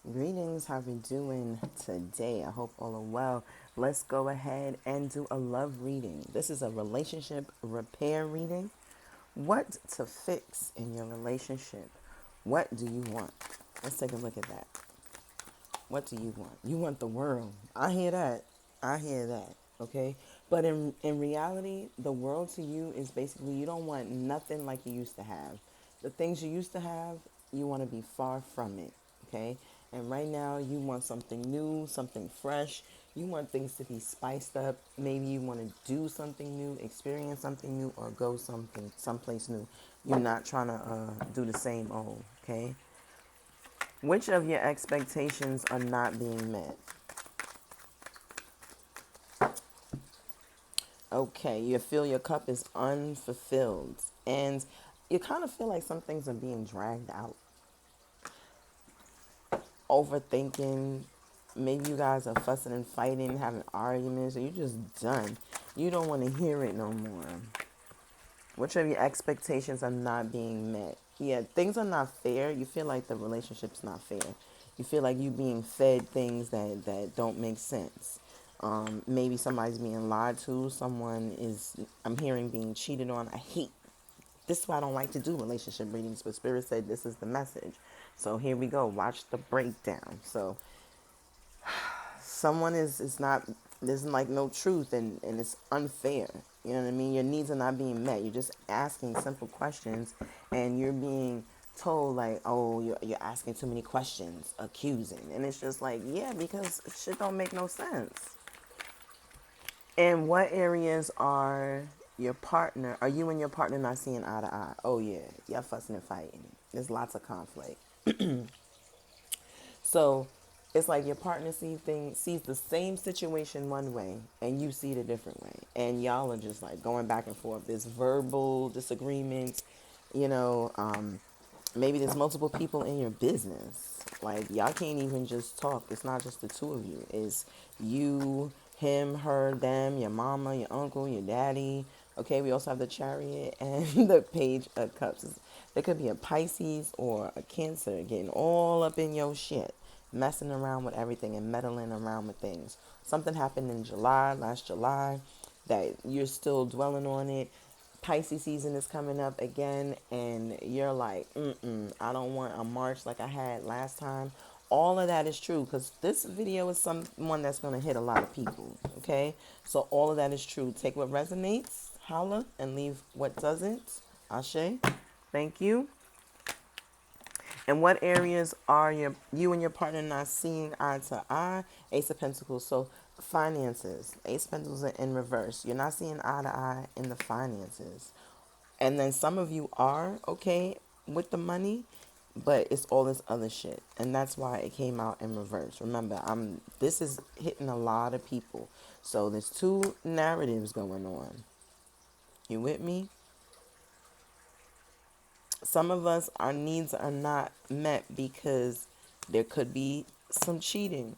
Greetings, how we doing today? I hope all are well. Let's go ahead and do a love reading. This is a relationship repair reading. What to fix in your relationship? What do you want? Let's take a look at that. What do you want? You want the world. I hear that. I hear that. Okay? But in reality, the world to you is basically you don't want nothing like you used to have. The things you used to have, you want to be far from it. Okay? And right now, you want something new, something fresh. You want things to be spiced up. Maybe you want to do something new, experience something new, or go someplace new. You're not trying to do the same old. Okay? Which of your expectations are not being met? Okay, you feel your cup is unfulfilled. And you kind of feel like some things are being dragged out. Overthinking. Maybe you guys are fussing and fighting, having arguments, or you're just done. You don't want to hear it no more. Which of your expectations are not being met? Yeah, things are not fair. You feel like the relationship's not fair. You feel like you being fed things that don't make sense. Maybe somebody's being lied to. Someone is, I'm hearing, being cheated on. I hate, this is why I don't like to do relationship readings, but Spirit said this is the message. So here we go. Watch the breakdown. So someone is not, there's like no truth, and it's unfair. You know what I mean? Your needs are not being met. You're just asking simple questions, and you're being told like, oh, you're asking too many questions, accusing. And it's just like, yeah, because shit don't make no sense. And what areas are you and your partner not seeing eye to eye? Oh yeah, y'all fussing and fighting. There's lots of conflict. So it's like your partner sees the same situation one way and you see it a different way. And y'all are just like going back and forth. There's verbal disagreements, you know, maybe there's multiple people in your business. Like y'all can't even just talk. It's not just the two of you. It's you, him, her, them, your mama, your uncle, your daddy. Okay, we also have the Chariot and the Page of Cups. There could be a Pisces or a Cancer getting all up in your shit, messing around with everything and meddling around with things. Something happened in last July, that you're still dwelling on it. Pisces season is coming up again, and you're like, I don't want a March like I had last time. All of that is true because this video is someone that's going to hit a lot of people. Okay, so all of that is true. Take what resonates, holla, and leave what doesn't. Ashe, thank you. And what areas are you and your partner not seeing eye to eye? Ace of Pentacles. So finances. Ace of Pentacles are in reverse. You're not seeing eye to eye in the finances. And then some of you are okay with the money, but it's all this other shit. And that's why it came out in reverse. Remember, this is hitting a lot of people. So there's two narratives going on. You with me? Some of us, our needs are not met because there could be some cheating,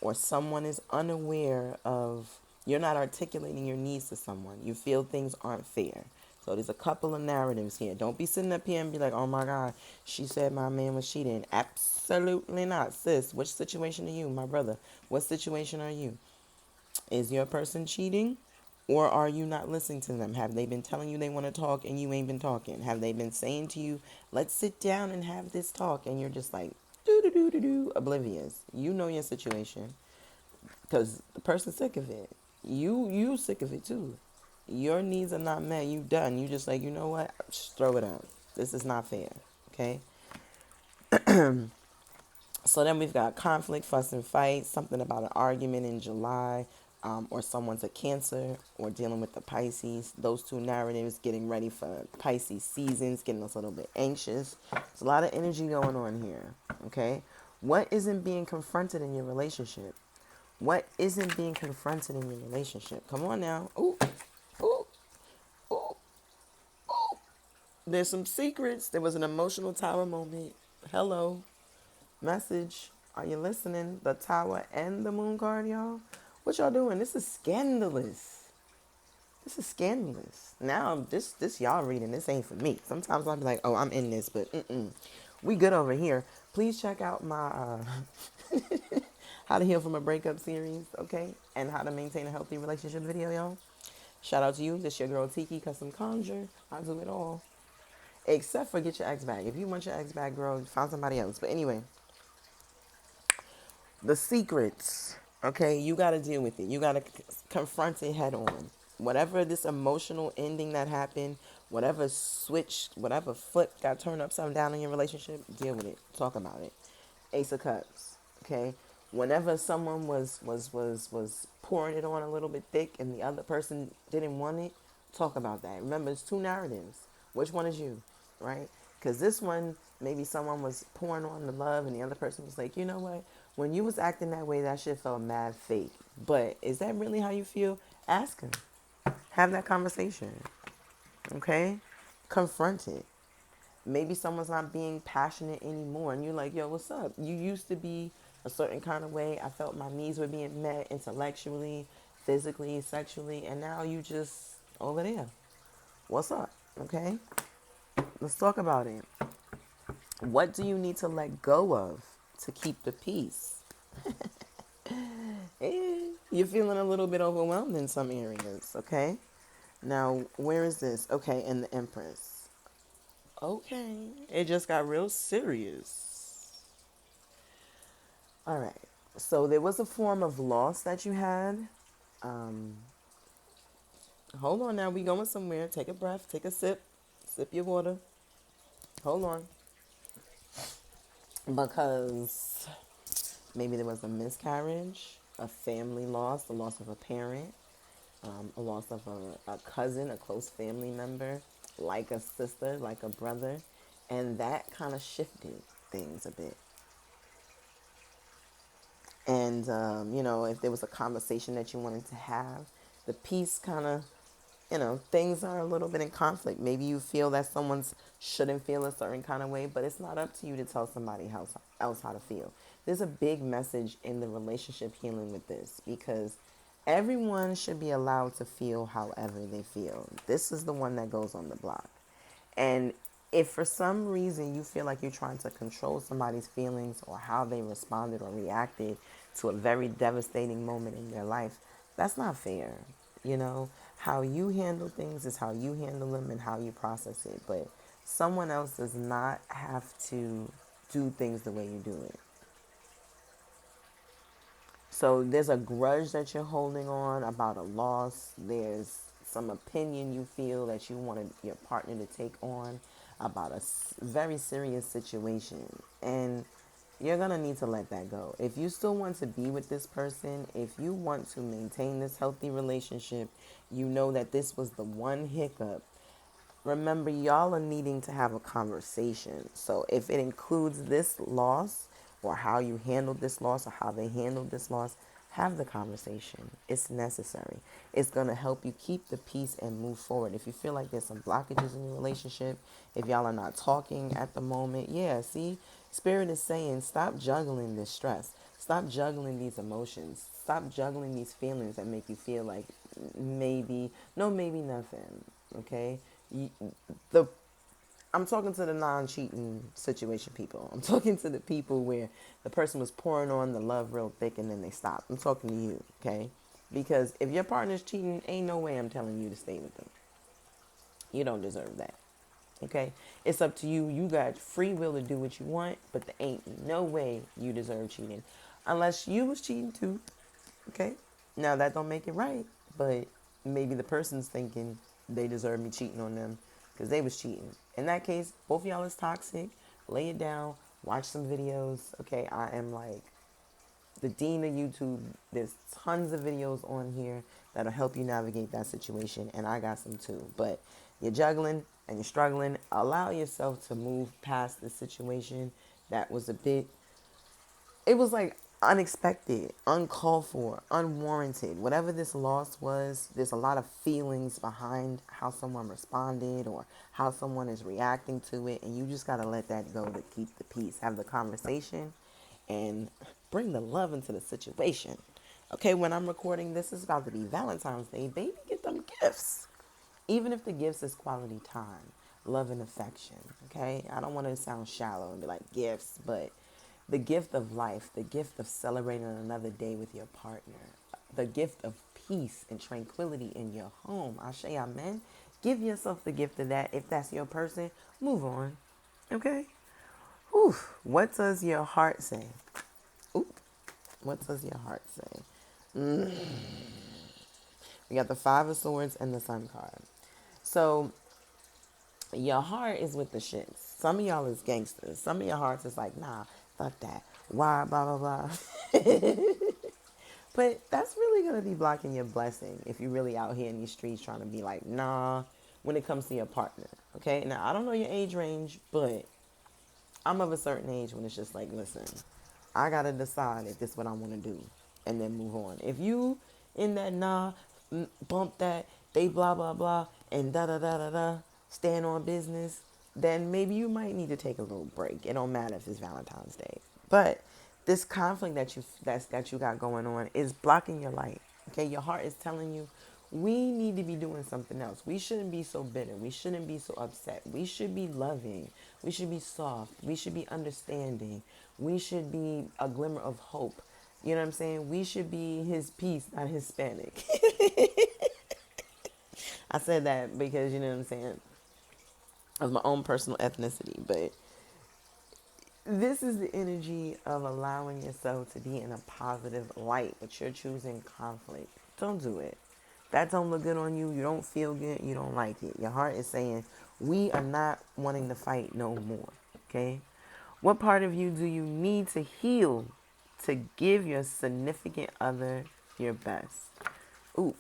or someone is unaware of, you're not articulating your needs to someone. You feel things aren't fair. So there's a couple of narratives here. Don't be sitting up here and be like, oh my God, she said my man was cheating. Absolutely not. Sis, which situation are you? My brother, what situation are you? Is your person cheating? Or are you not listening to them? Have they been telling you they want to talk and you ain't been talking? Have they been saying to you, let's sit down and have this talk? And you're just like, do, do, do, do, do, oblivious. You know your situation because the person's sick of it. You sick of it too. Your needs are not met. You done. You just like, you know what? Just throw it out. This is not fair. Okay? So then we've got conflict, fuss, and fight, something about an argument in July, or someone's a Cancer, or dealing with the Pisces. Those two narratives, getting ready for Pisces seasons, getting us a little bit anxious. There's a lot of energy going on here, okay? What isn't being confronted in your relationship? What isn't being confronted in your relationship? Come on now. Ooh, ooh, ooh, ooh. There's some secrets. There was an emotional tower moment. Hello. Message. Are you listening? The tower and the moon card, y'all. What y'all doing? This is scandalous. This is scandalous. Now, this y'all reading. This ain't for me. Sometimes I'll be like, oh, I'm in this, but We good over here. Please check out my how to heal from a breakup series, okay? And how to maintain a healthy relationship video, y'all. Shout out to you. This your girl Tiki, custom conjure. I do it all. Except for get your ex back. If you want your ex back, girl, find somebody else. But anyway, the secrets, okay? You got to deal with it. You got to confront it head on. Whatever this emotional ending that happened, whatever switch, whatever foot got turned upside down in your relationship, deal with it. Talk about it. Ace of Cups, okay? Whenever someone was pouring it on a little bit thick and the other person didn't want it, talk about that. Remember, it's two narratives. Which one is you, right? Because this one, maybe someone was pouring on the love and the other person was like, you know what? When you was acting that way, that shit felt mad fake. But is that really how you feel? Ask him. Have that conversation, okay? Confront it. Maybe someone's not being passionate anymore and you're like, yo, what's up? You used to be a certain kind of way. I felt my needs were being met intellectually, physically, sexually, and now you just over there. What's up? Okay? Let's talk about it. What do you need to let go of to keep the peace? You're feeling a little bit overwhelmed in some areas, okay? Now, where is this? Okay, in the Empress. Okay, it just got real serious. All right, so there was a form of loss that you had. Um, Hold on now, we going somewhere. Take a breath, take a sip, sip your water. Hold on. Because maybe there was a miscarriage, a family loss, the loss of a parent, a loss of a cousin, a close family member, like a sister, like a brother. And that kind of shifted things a bit. And, if there was a conversation that you wanted to have, the peace kind of, things are a little bit in conflict. Maybe you feel that someone's shouldn't feel a certain kind of way, but it's not up to you to tell somebody else how to feel. There's a big message in the relationship healing with this because everyone should be allowed to feel however they feel. This is the one that goes on the block. And if for some reason you feel like you're trying to control somebody's feelings or how they responded or reacted to a very devastating moment in their life, that's not fair. How you handle things is how you handle them and how you process it. But someone else does not have to do things the way you do it. So there's a grudge that you're holding on about a loss. There's some opinion you feel that you wanted your partner to take on about a very serious situation. And you're going to need to let that go. If you still want to be with this person, if you want to maintain this healthy relationship, you know that this was the one hiccup. Remember, y'all are needing to have a conversation. So if it includes this loss or how you handled this loss or how they handled this loss, have the conversation. It's necessary. It's going to help you keep the peace and move forward. If you feel like there's some blockages in your relationship, if y'all are not talking at the moment, see, Spirit is saying stop juggling this stress. Stop juggling these emotions. Stop juggling these feelings that make you feel like maybe nothing. Okay? the I'm talking to the non-cheating situation people. I'm talking to the people where the person was pouring on the love real thick and then they stopped. I'm talking to you, okay? Because if your partner's cheating, ain't no way I'm telling you to stay with them. You don't deserve that, okay? It's up to you. You got free will to do what you want, but there ain't no way you deserve cheating. Unless you was cheating too, okay? Now, that don't make it right, but maybe the person's thinking they deserve me cheating on them because they was cheating. In that case, both of y'all is toxic. Lay it down. Watch some videos. Okay, I am like the dean of YouTube. There's tons of videos on here that'll help you navigate that situation, and I got some too. But you're juggling and you're struggling. Allow yourself to move past the situation that was a bit, it was like unexpected, uncalled for, unwarranted. Whatever this loss was, there's a lot of feelings behind how someone responded or how someone is reacting to it. And you just got to let that go to keep the peace. Have the conversation and bring the love into the situation. Okay, when I'm recording this, it's about to be Valentine's Day. Baby, get them gifts. Even if the gifts is quality time. love and affection. Okay, I don't want to sound shallow and be like gifts, but the gift of life, the gift of celebrating another day with your partner, the gift of peace and tranquility in your home. Ashe, amen. Give yourself the gift of that. If that's your person, move on. Okay. Whew. What does your heart say? Oop. What does your heart say? We got the Five of Swords and the Sun card. So your heart is with the shits. Some of y'all is gangsters. Some of your hearts is like, nah, fuck that. Why, blah, blah, blah. But that's really going to be blocking your blessing if you're really out here in these streets trying to be like, nah, when it comes to your partner. Okay? Now, I don't know your age range, but I'm of a certain age when it's just like, listen, I got to decide if this is what I want to do and then move on. If you in that nah, bump that, they blah, blah, blah, and da, da, da, da, da, stand on business, then maybe you might need to take a little break. It don't matter if it's Valentine's Day. But this conflict that you got going on is blocking your light. Okay, your heart is telling you we need to be doing something else. We shouldn't be so bitter. We shouldn't be so upset. We should be loving. We should be soft. We should be understanding. We should be a glimmer of hope. You know what I'm saying? We should be his peace, not Hispanic. I said that because, you know what I'm saying, of my own personal ethnicity. But this is the energy of allowing yourself to be in a positive light, but you're choosing conflict. Don't do it. That don't look good on you. You don't feel good. You don't like it. Your heart is saying, we are not wanting to fight no more. Okay? What part of you do you need to heal to give your significant other your best? Ooh,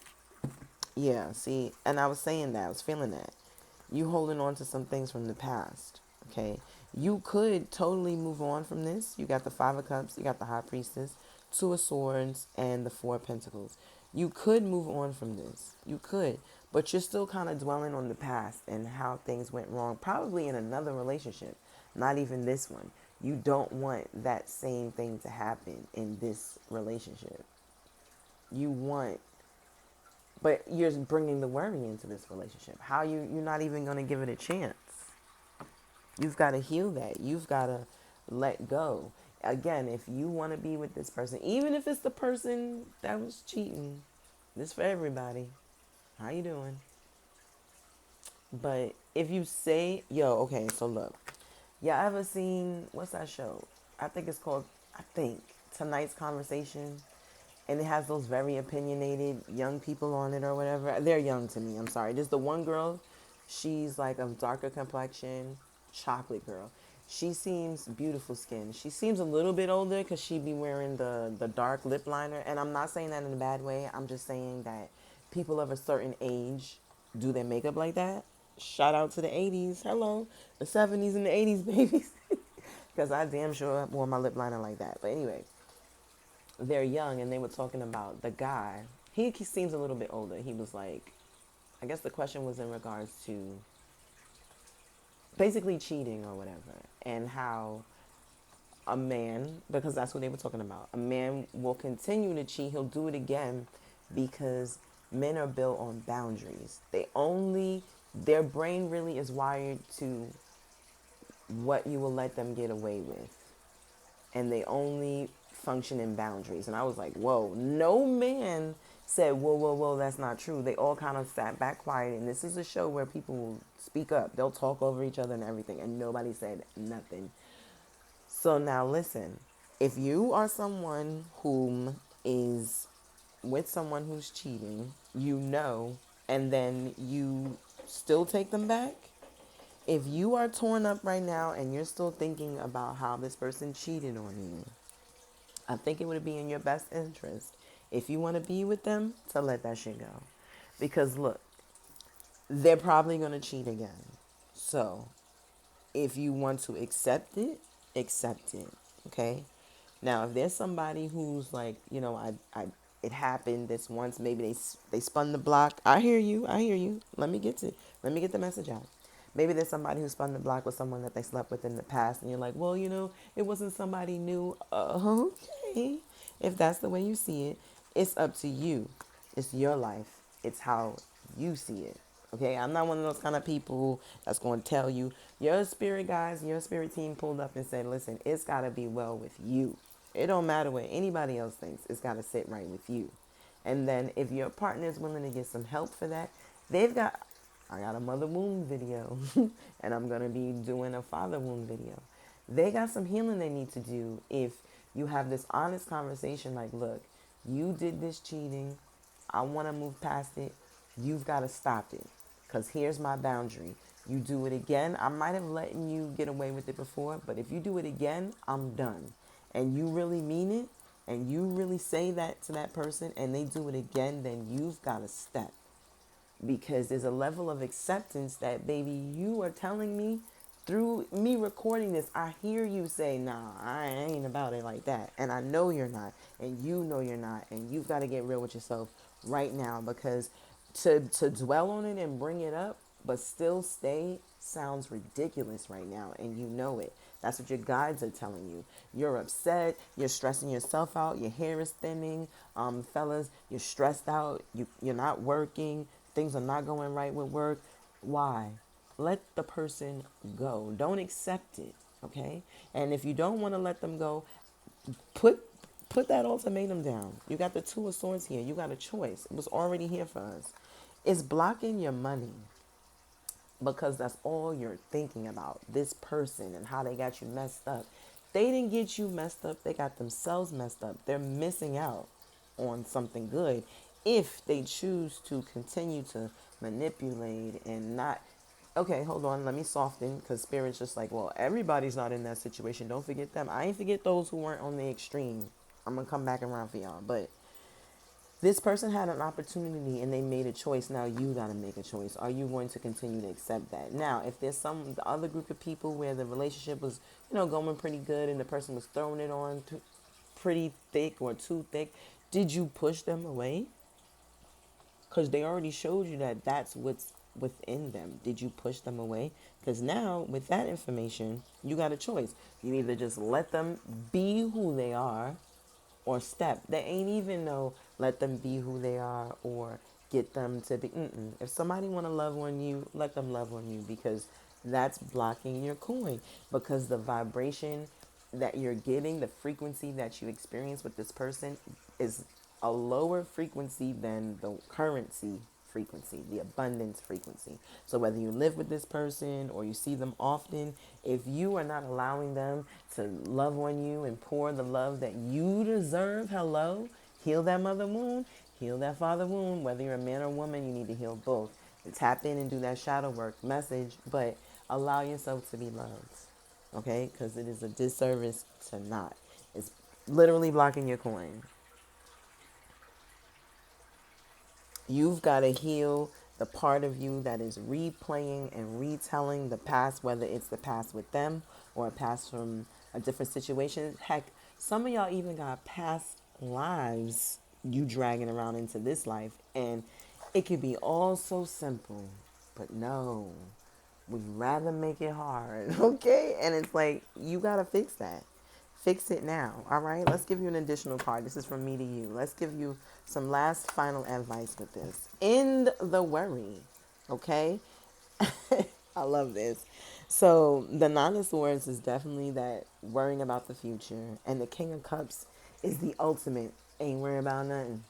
yeah, see, and I was saying that. I was feeling that. You holding on to some things from the past. Okay? You could totally move on from this. You got the Five of Cups, you got the High Priestess, Two of Swords, and the Four of Pentacles. You could move on from this. You could. But you're still kind of dwelling on the past and how things went wrong, probably in another relationship, not even this one. You don't want that same thing to happen in this relationship. You want, but you're bringing the worry into this relationship. How you're not even going to give it a chance. You've got to heal that. You've got to let go. Again, if you want to be with this person, even if it's the person that was cheating, this for everybody. How you doing? But if you say, yo, okay, so look, y'all ever seen, what's that show? I think it's called, Tonight's Conversation. And it has those very opinionated young people on it or whatever. They're young to me. I'm sorry. There's the one girl. She's like of darker complexion, chocolate girl. She seems beautiful skin. She seems a little bit older because she be wearing the dark lip liner. And I'm not saying that in a bad way. I'm just saying that people of a certain age do their makeup like that. Shout out to the 80s. Hello. The 70s and the 80s, babies. Because I damn sure wore my lip liner like that. But anyway, they're young and they were talking about the guy. He seems a little bit older. He was like, I guess the question was in regards to basically cheating or whatever, and how a man, because that's what they were talking about, a man will continue to cheat. He'll do it again because men are built on boundaries. Their brain really is wired to what you will let them get away with, and they only function in boundaries. And I was like, whoa, no man said, whoa, whoa, whoa, that's not true. They all kind of sat back quiet. And this is a show where people will speak up. They'll talk over each other and everything. And nobody said nothing. So now listen, if you are someone whom is with someone who's cheating, and then you still take them back, if you are torn up right now and you're still thinking about how this person cheated on you, I think it would be in your best interest, if you want to be with them, to let that shit go. Because look, they're probably going to cheat again. So if you want to accept it, accept it. Okay? Now, if there's somebody who's like, it happened this once, maybe they spun the block. I hear you. I hear you. Let me get the message out. Maybe there's somebody who spun the block with someone that they slept with in the past, and you're like, well, it wasn't somebody new. Okay. If that's the way you see it, it's up to you. It's your life. It's how you see it. Okay, I'm not one of those kind of people that's going to tell you, your spirit guys, your spirit team pulled up and said, listen, it's got to be well with you. It don't matter what anybody else thinks. It's got to sit right with you. And then if your partner is willing to get some help for that, they've got, I got a mother wound video and I'm going to be doing a father wound video. They got some healing they need to do if you have this honest conversation like, look, you did this cheating. I want to move past it. You've got to stop it because here's my boundary. You do it again. I might have let you get away with it before, but if you do it again, I'm done. And you really mean it, and you really say that to that person, and they do it again, then you've got to step because there's a level of acceptance that, baby, you are telling me through me recording this. I hear you say, nah, I ain't about it like that. And I know you're not. And you know you're not. And you've got to get real with yourself right now because to dwell on it and bring it up, but still stay sounds ridiculous right now. And you know it. That's what your guides are telling you. You're upset. You're stressing yourself out. Your hair is thinning. Fellas, you're stressed out. You're not working. Things are not going right with work. Why? Let the person go. Don't accept it. Okay? And if you don't want to let them go, put put that ultimatum down. You got the two of swords here. You got a choice. It was already here for us. It's blocking your money because that's all you're thinking about. This person and how they got you messed up. They didn't get you messed up. They got themselves messed up. They're missing out on something good if they choose to continue to manipulate and not. Okay, hold on. Let me soften because spirit's just like, well, everybody's not in that situation. Don't forget them. I ain't forget those who weren't on the extreme. I'm going to come back around for y'all. But this person had an opportunity and they made a choice. Now you got to make a choice. Are you going to continue to accept that? Now, if there's some the other group of people where the relationship was, going pretty good and the person was throwing it on pretty thick or too thick, did you push them away? Because they already showed you that that's what's within them. Did you push them away? Because now with that information, you got a choice. You either just let them be who they are or step. They ain't even no let them be who they are or get them to be. If somebody want to love on you, let them love on you because that's blocking your coin. Because the vibration that you're getting, the frequency that you experience with this person is a lower frequency than the currency frequency, the abundance frequency. So whether you live with this person or you see them often, if you are not allowing them to love on you and pour the love that you deserve, hello, heal that mother wound, heal that father wound. Whether you're a man or woman, you need to heal both. And tap in and do that shadow work message, but allow yourself to be loved, okay? Because it is a disservice to not. It's literally blocking your coin. You've got to heal the part of you that is replaying and retelling the past, whether it's the past with them or a past from a different situation. Heck, some of y'all even got past lives you dragging around into this life. And it could be all so simple, but no, we'd rather make it hard, okay? And it's like, you got to fix that. Fix it now, all right? Let's give you an additional card. This is from me to you. Let's give you some last final advice with this. End the worry, okay? I love this. So the Nine of Swords is definitely that worrying about the future. And the King of Cups is the ultimate. Ain't worry about nothing.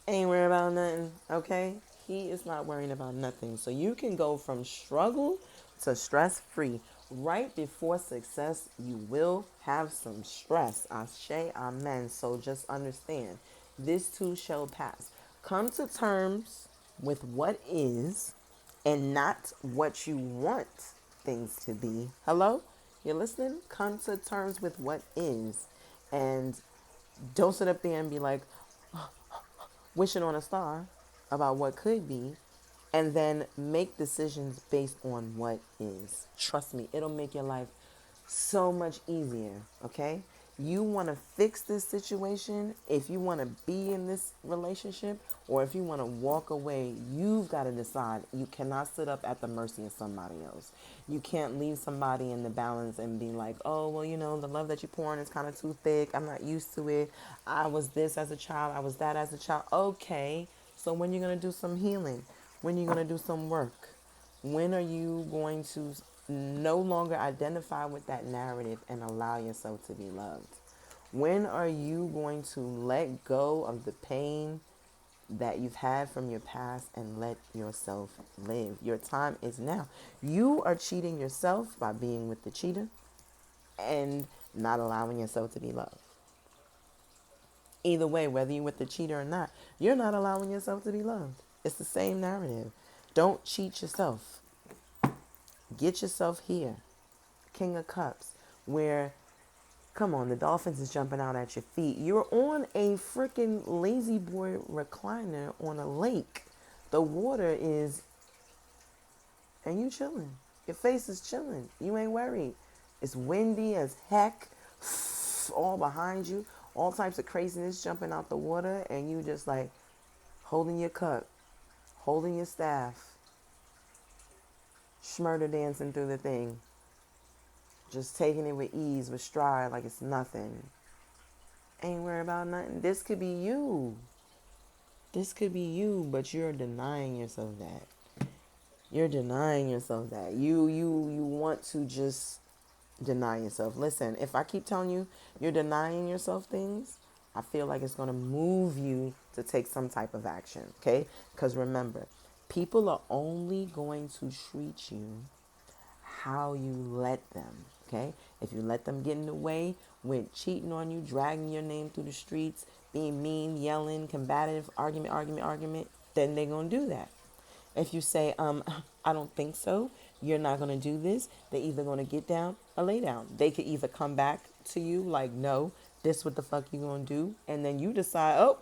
Ain't worry about nothing, okay? He is not worrying about nothing. So you can go from struggle to stress free. Right before success, you will have some stress. Ashe, amen. So just understand, this too shall pass. Come to terms with what is and not what you want things to be. Hello? You're listening? Come to terms with what is. And don't sit up there and be like, wishing on a star about what could be, and then make decisions based on what is. Trust me, it'll make your life so much easier, okay? You want to fix this situation, if you want to be in this relationship, or if you want to walk away, you've got to decide. You cannot sit up at the mercy of somebody else. You can't leave somebody in the balance and be like, oh, well, the love that you're pouring is kind of too thick. I'm not used to it. I was this as a child. I was that as a child. Okay, so when you're going to do some healing? When are you going to do some work? When are you going to no longer identify with that narrative and allow yourself to be loved? When are you going to let go of the pain that you've had from your past and let yourself live? Your time is now. You are cheating yourself by being with the cheater and not allowing yourself to be loved. Either way, whether you're with the cheater or not, you're not allowing yourself to be loved. It's the same narrative. Don't cheat yourself. Get yourself here. King of Cups, where, come on, the dolphins is jumping out at your feet. You're on a freaking lazy boy recliner on a lake. The water is, and you chilling. Your face is chilling. You ain't worried. It's windy as heck, all behind you, all types of craziness jumping out the water, and you just like holding your cup, holding your staff, schmurder dancing through the thing, just taking it with ease, with stride, like it's nothing. Ain't worried about nothing. This could be you. This could be you, but you're denying yourself that. You're denying yourself that. You want to just deny yourself. Listen, if I keep telling you you're denying yourself things, I feel like it's going to move you to take some type of action, okay? Because remember, people are only going to treat you how you let them, okay? If you let them get in the way with cheating on you, dragging your name through the streets, being mean, yelling, combative, argument, then they're going to do that. If you say, I don't think so, you're not going to do this, they're either going to get down or lay down. They could either come back to you like, no, this what the fuck you going to do? And then you decide, oh,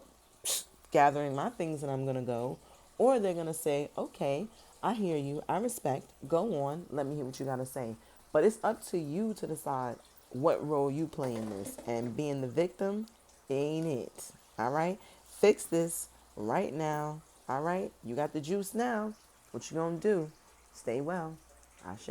gathering my things and I'm going to go. Or they're going to say, okay, I hear you. I respect. Go on. Let me hear what you got to say. But it's up to you to decide what role you play in this. And being the victim ain't it. All right? Fix this right now. All right? You got the juice now. What you going to do? Stay well. Ashe.